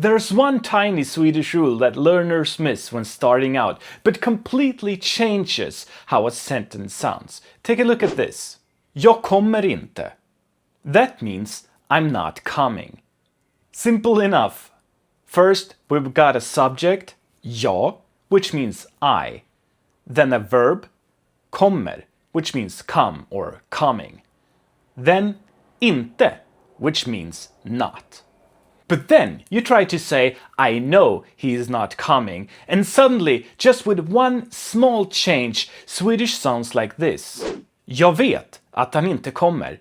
There's one tiny Swedish rule that learners miss when starting out, but completely changes how a sentence sounds. Take a look at this. Jag kommer inte. That means I'm not coming. Simple enough. First, we've got a subject, jag, which means I. Then a verb, kommer, which means come or coming. Then inte, which means not. But then you try to say, I know he is not coming, and suddenly, just with one small change, Swedish sounds like this. Jag vet att han inte kommer.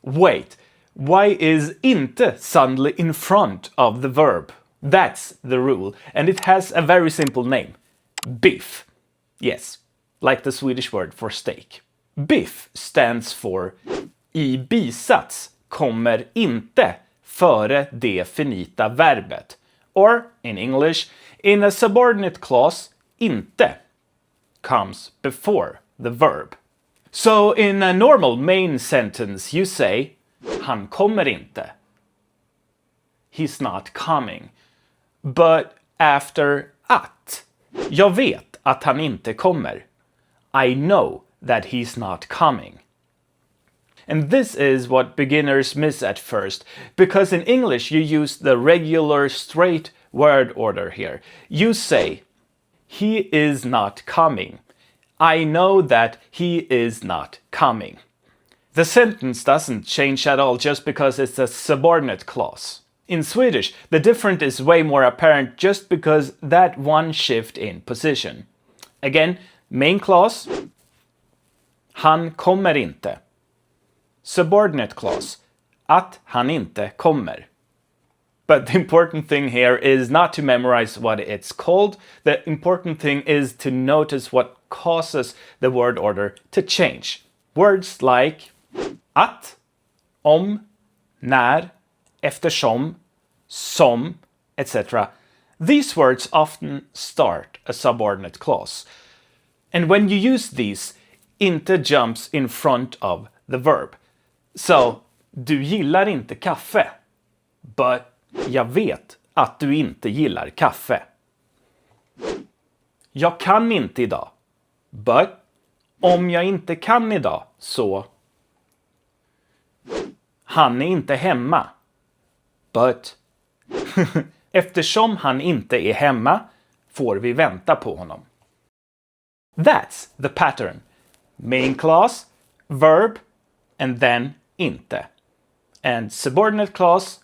Wait, why is inte suddenly in front of the verb? That's the rule, and it has a very simple name. Biff. Yes, like the Swedish word for steak. Biff stands for I bisats kommer inte före det finita verbet. Or, in English, in a subordinate clause, inte comes before the verb. So in a normal main sentence you say han kommer inte. He's not coming. But after att, jag vet att han inte kommer. I know that he's not coming. And this is what beginners miss at first, because in English you use the regular straight word order here. You say, he is not coming. I know that he is not coming. The sentence doesn't change at all just because it's a subordinate clause. In Swedish, the difference is way more apparent just because that one shift in position. Again, main clause, han kommer inte. Subordinate clause, att han inte kommer. But the important thing here is not to memorize what it's called. The important thing is to notice what causes the word order to change. Words like att, om, när, eftersom, som, etc. These words often start a subordinate clause. And when you use these, inte jumps in front of the verb. So, du gillar inte kaffe. But jag vet att du inte gillar kaffe. Jag kan inte idag. But om jag inte kan idag så. Han är inte hemma. But eftersom han inte är hemma får vi vänta på honom. That's the pattern. Main clause, verb, and then inte. And subordinate clause,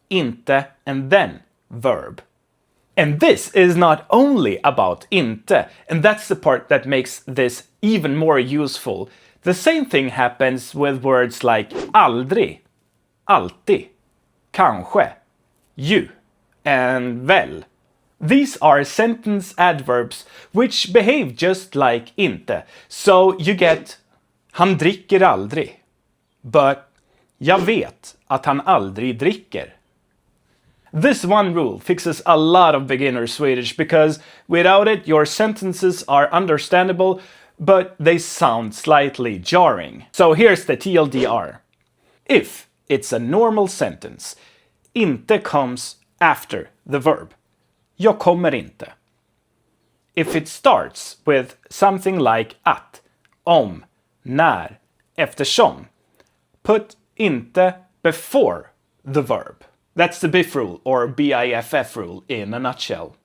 inte, and then verb. And this is not only about inte, and that's the part that makes this even more useful. The same thing happens with words like aldrig, alltid, kanske, ju, and väl. These are sentence adverbs which behave just like inte. So you get han dricker aldrig. But jag vet att han aldrig dricker. This one rule fixes a lot of beginner Swedish because without it your sentences are understandable but they sound slightly jarring. So here's the TLDR. If it's a normal sentence, inte comes after the verb. Jag kommer inte. If it starts with something like att, om, när, eftersom, put inte before the verb. That's the BIFF rule, or BIFF rule in a nutshell.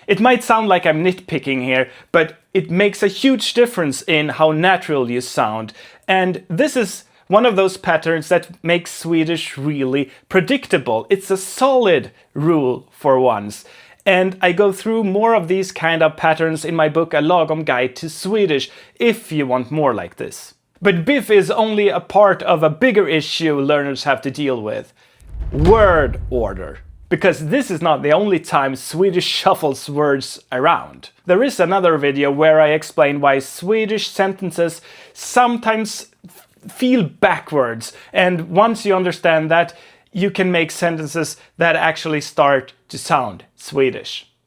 It might sound like I'm nitpicking here, but it makes a huge difference in how natural you sound, and this is one of those patterns that makes Swedish really predictable. It's a solid rule for once. And I go through more of these kind of patterns in my book A Lagom Guide to Swedish, if you want more like this. But BIFF is only a part of a bigger issue learners have to deal with. Word order. Because this is not the only time Swedish shuffles words around. There is another video where I explain why Swedish sentences sometimes feel backwards, and once you understand that, you can make sentences that actually start to sound Swedish.